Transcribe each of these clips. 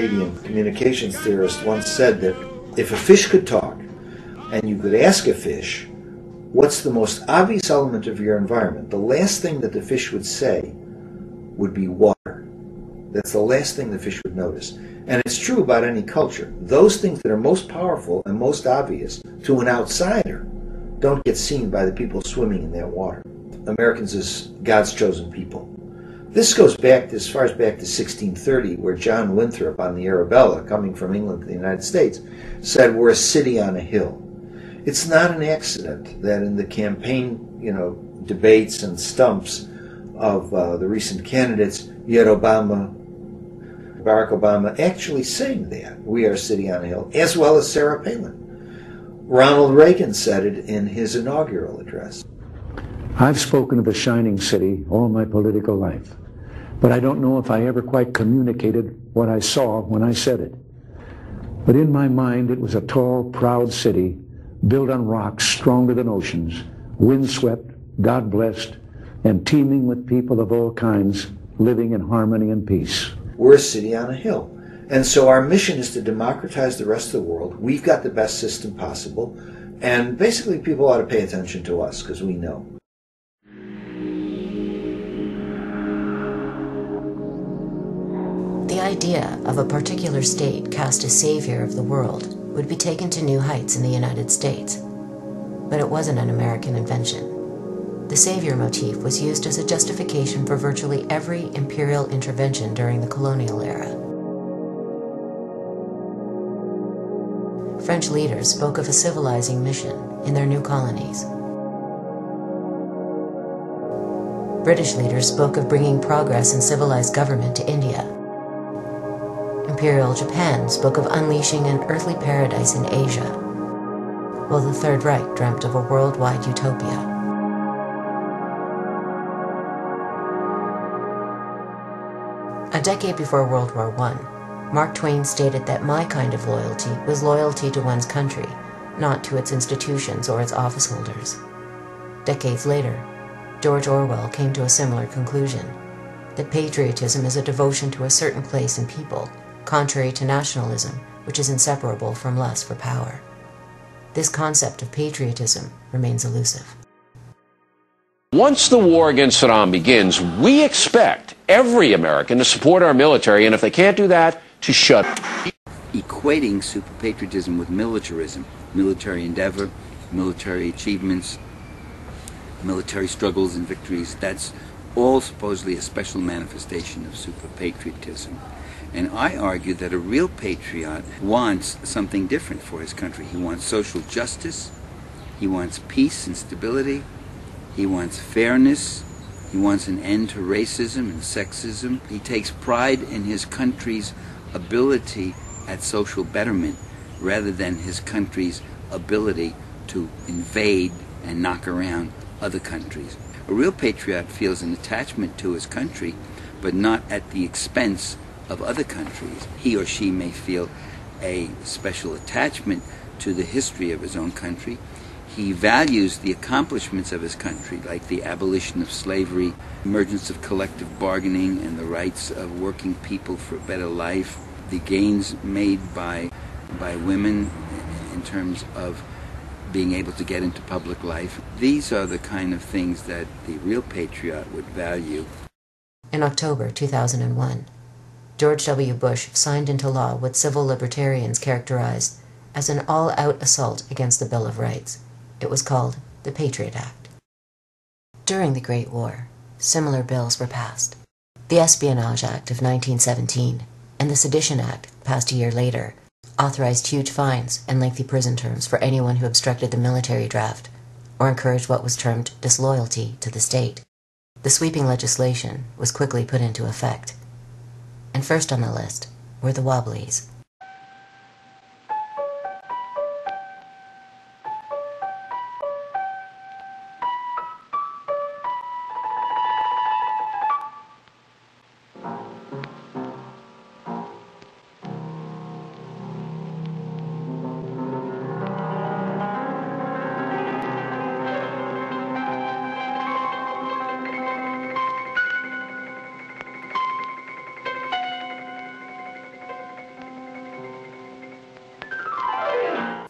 medium communications theorist once said that if a fish could talk, and you could ask a fish, what's the most obvious element of your environment, the last thing that the fish would say would be water. That's the last thing the fish would notice. And it's true about any culture. Those things that are most powerful and most obvious to an outsider don't get seen by the people swimming in that water. Americans as God's chosen people. This goes back as far as back to 1630, where John Winthrop on the Arabella, coming from England to the United States, said, "We're a city on a hill." It's not an accident that in the campaign, debates and stumps of the recent candidates, you had Barack Obama actually saying that, "We are a city on a hill," as well as Sarah Palin. Ronald Reagan said it in his inaugural address. I've spoken of a shining city all my political life, but I don't know if I ever quite communicated what I saw when I said it. But in my mind, it was a tall, proud city built on rocks stronger than oceans, windswept, God-blessed, and teeming with people of all kinds living in harmony and peace. We're a city on a hill. And so our mission is to democratize the rest of the world. We've got the best system possible. And basically people ought to pay attention to us because we know. The idea of a particular state cast as savior of the world would be taken to new heights in the United States. But it wasn't an American invention. The savior motif was used as a justification for virtually every imperial intervention during the colonial era. French leaders spoke of a civilizing mission in their new colonies. British leaders spoke of bringing progress and civilized government to India. Imperial Japan spoke of unleashing an earthly paradise in Asia, while the Third Reich dreamt of a worldwide utopia. A decade before World War I, Mark Twain stated that my kind of loyalty was loyalty to one's country, not to its institutions or its office holders. Decades later, George Orwell came to a similar conclusion, that patriotism is a devotion to a certain place and people, contrary to nationalism, which is inseparable from lust for power. This concept of patriotism remains elusive. Once the war against Saddam begins, we expect every American to support our military, and if they can't do that, to shut up. Equating super-patriotism with militarism, military endeavor, military achievements, military struggles and victories, that's all supposedly a special manifestation of super-patriotism. And I argue that a real patriot wants something different for his country. He wants social justice, he wants peace and stability, he wants fairness, he wants an end to racism and sexism. He takes pride in his country's ability at social betterment rather than his country's ability to invade and knock around other countries. A real patriot feels an attachment to his country, but not at the expense of other countries. He or she may feel a special attachment to the history of his own country. He values the accomplishments of his country, like the abolition of slavery, emergence of collective bargaining and the rights of working people for a better life, the gains made by women in terms of being able to get into public life. These are the kind of things that the real patriot would value. In October 2001, George W. Bush signed into law what civil libertarians characterized as an all-out assault against the Bill of Rights. It was called the Patriot Act. During the Great War, similar bills were passed. The Espionage Act of 1917 and the Sedition Act, passed a year later, authorized huge fines and lengthy prison terms for anyone who obstructed the military draft or encouraged what was termed disloyalty to the state. The sweeping legislation was quickly put into effect. And first on the list were the Wobblies.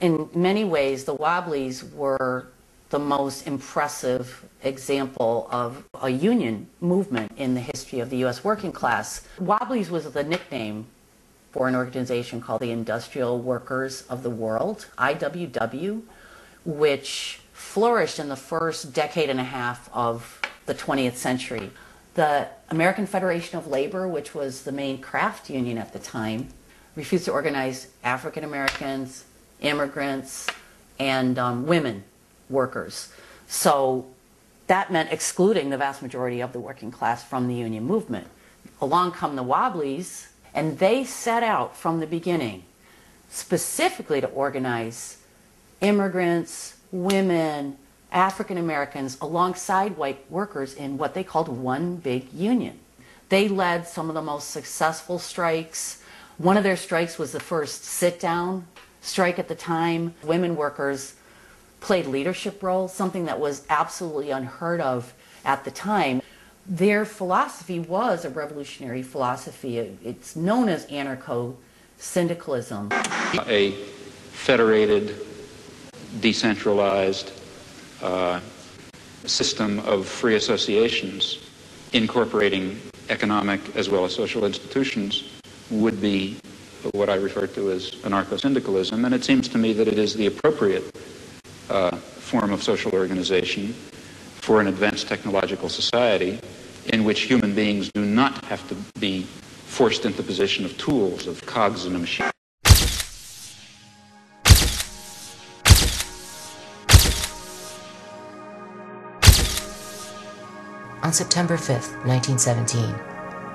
In many ways, the Wobblies were the most impressive example of a union movement in the history of the U.S. working class. Wobblies was the nickname for an organization called the Industrial Workers of the World, IWW, which flourished in the first decade and a half of the 20th century. The American Federation of Labor, which was the main craft union at the time, refused to organize African Americans, immigrants, and women workers. So that meant excluding the vast majority of the working class from the union movement. Along come the Wobblies, and they set out from the beginning specifically to organize immigrants, women, African Americans alongside white workers in what they called one big union. They led some of the most successful strikes. One of their strikes was the first sit-down strike at the time. Women workers played leadership roles, something that was absolutely unheard of at the time. Their philosophy was a revolutionary philosophy. It's known as anarcho-syndicalism. A federated, decentralized system of free associations incorporating economic as well as social institutions would be what I refer to as anarcho-syndicalism, and it seems to me that it is the appropriate form of social organization for an advanced technological society in which human beings do not have to be forced into the position of tools, of cogs in a machine. On September 5th, 1917,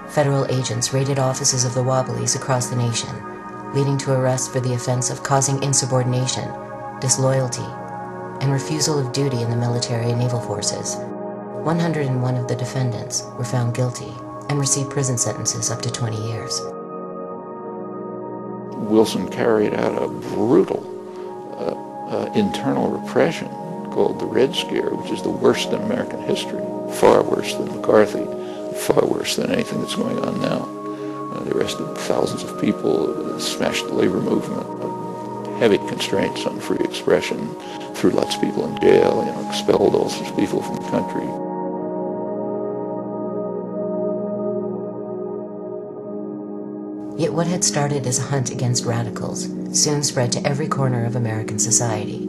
federal agents raided offices of the Wobblies across the nation, leading to arrests for the offense of causing insubordination, disloyalty, and refusal of duty in the military and naval forces. 101 of the defendants were found guilty and received prison sentences up to 20 years. Wilson carried out a brutal internal repression called the Red Scare, which is the worst in American history, far worse than McCarthy, far worse than anything that's going on now. They arrested thousands of people, smashed the labor movement, heavy constraints on free expression, threw lots of people in jail, expelled all sorts of people from the country. Yet what had started as a hunt against radicals soon spread to every corner of American society.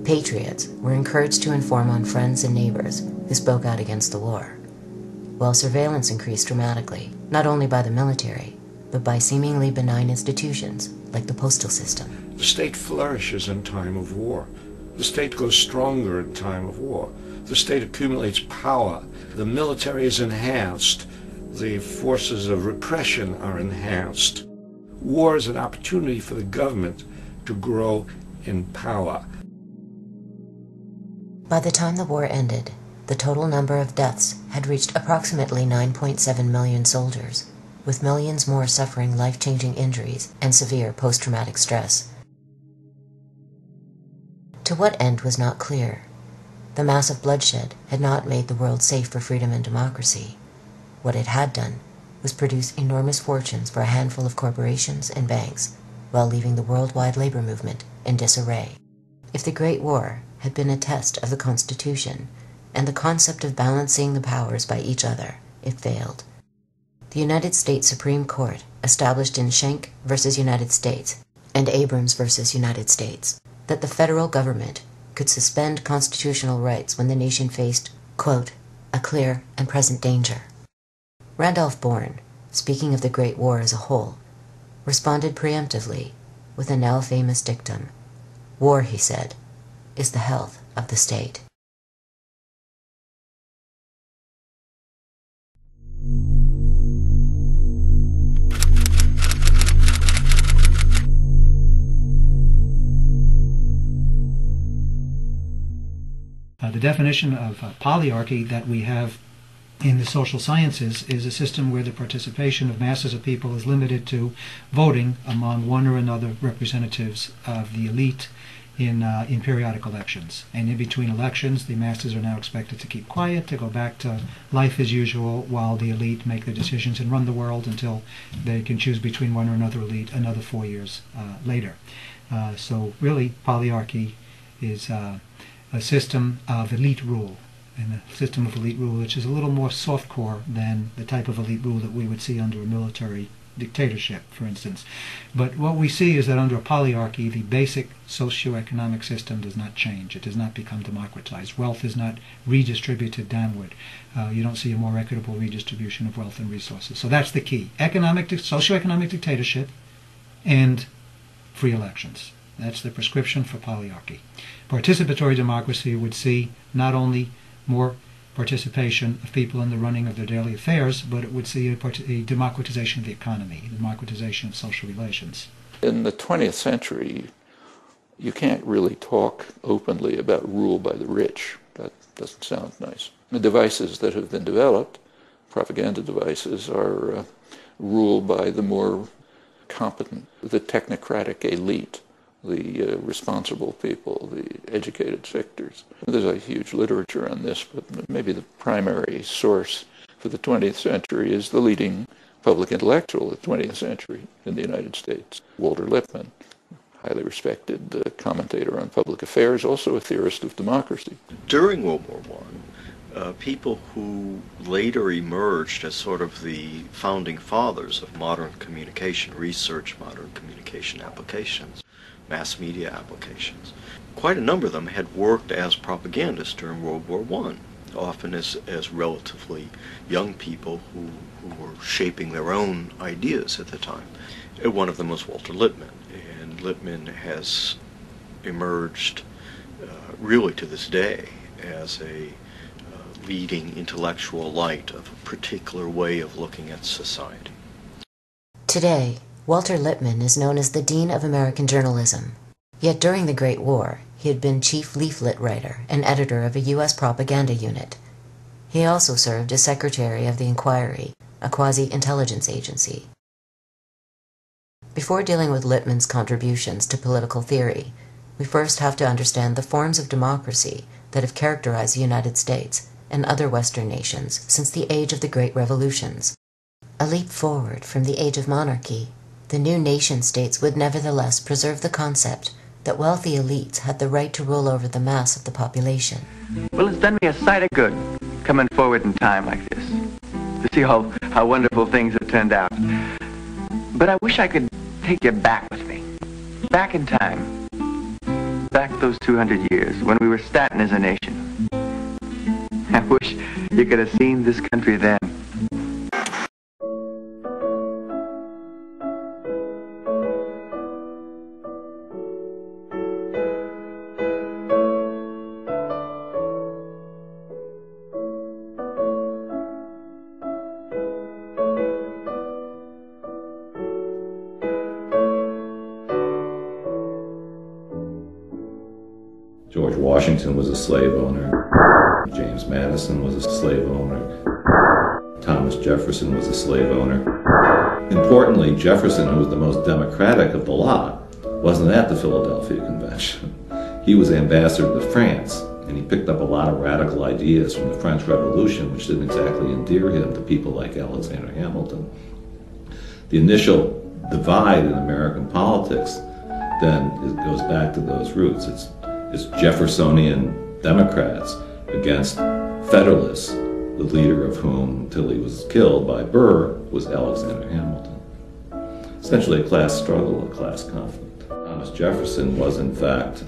Patriots were encouraged to inform on friends and neighbors who spoke out against the war, while surveillance increased dramatically, not only by the military, but by seemingly benign institutions like the postal system. The state flourishes in time of war. The state grows stronger in time of war. The state accumulates power. The military is enhanced. The forces of repression are enhanced. War is an opportunity for the government to grow in power. By the time the war ended, the total number of deaths had reached approximately 9.7 million soldiers, with millions more suffering life-changing injuries and severe post-traumatic stress. To what end was not clear. The massive bloodshed had not made the world safe for freedom and democracy. What it had done was produce enormous fortunes for a handful of corporations and banks, while leaving the worldwide labor movement in disarray. If the Great War had been a test of the Constitution and the concept of balancing the powers by each other, it failed. The United States Supreme Court, established in Schenck versus United States and Abrams versus United States, that the federal government could suspend constitutional rights when the nation faced, quote, a clear and present danger. Randolph Bourne, speaking of the Great War as a whole, responded preemptively with a now famous dictum. War, he said, is the health of the state. The definition of polyarchy that we have in the social sciences is a system where the participation of masses of people is limited to voting among one or another representatives of the elite in periodic elections. And in between elections, the masses are now expected to keep quiet, to go back to life as usual, while the elite make their decisions and run the world until they can choose between one or another elite another 4 years later. So really, polyarchy is a system of elite rule, and a system of elite rule which is a little more softcore than the type of elite rule that we would see under a military dictatorship, for instance. But what we see is that under a polyarchy, the basic socioeconomic system does not change. It does not become democratized. Wealth is not redistributed downward. You don't see a more equitable redistribution of wealth and resources. So that's the key. Socioeconomic dictatorship and free elections. That's the prescription for polyarchy. Participatory democracy would see not only more participation of people in the running of their daily affairs, but it would see a democratization of the economy, a democratization of social relations. In the 20th century, you can't really talk openly about rule by the rich. That doesn't sound nice. The devices that have been developed, propaganda devices, are ruled by the more competent, the technocratic elite, the responsible people, the educated sectors. There's a huge literature on this, but maybe the primary source for the 20th century is the leading public intellectual of the 20th century in the United States, Walter Lippmann, highly respected commentator on public affairs, also a theorist of democracy. During World War I, people who later emerged as sort of the founding fathers of modern communication research, modern communication applications, mass media applications. Quite a number of them had worked as propagandists during World War I, often as relatively young people who were shaping their own ideas at the time. One of them was Walter Lippmann, and Lippmann has emerged really to this day as a leading intellectual light of a particular way of looking at society. Today, Walter Lippmann is known as the Dean of American Journalism. Yet during the Great War, he had been chief leaflet writer and editor of a U.S. propaganda unit. He also served as secretary of the Inquiry, a quasi-intelligence agency. Before dealing with Lippmann's contributions to political theory, we first have to understand the forms of democracy that have characterized the United States and other Western nations since the age of the Great Revolutions. A leap forward from the age of monarchy, the new nation-states would nevertheless preserve the concept that wealthy elites had the right to rule over the mass of the population. Well, it's done me a sight of good coming forward in time like this, to see how wonderful things have turned out. But I wish I could take you back with me, back in time, back those 200 years when we were starting as a nation. I wish you could have seen this country then. George Washington was a slave owner. James Madison was a slave owner. Thomas Jefferson was a slave owner. Importantly, Jefferson, who was the most democratic of the lot, wasn't at the Philadelphia Convention. He was ambassador to France, and he picked up a lot of radical ideas from the French Revolution, which didn't exactly endear him to people like Alexander Hamilton. The initial divide in American politics then goes back to those roots. It's Jeffersonian Democrats against Federalists, the leader of whom, until he was killed by Burr, was Alexander Hamilton. Essentially a class struggle, a class conflict. Thomas Jefferson was, in fact,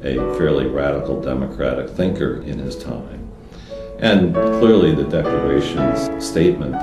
a fairly radical democratic thinker in his time. And clearly the Declaration's statement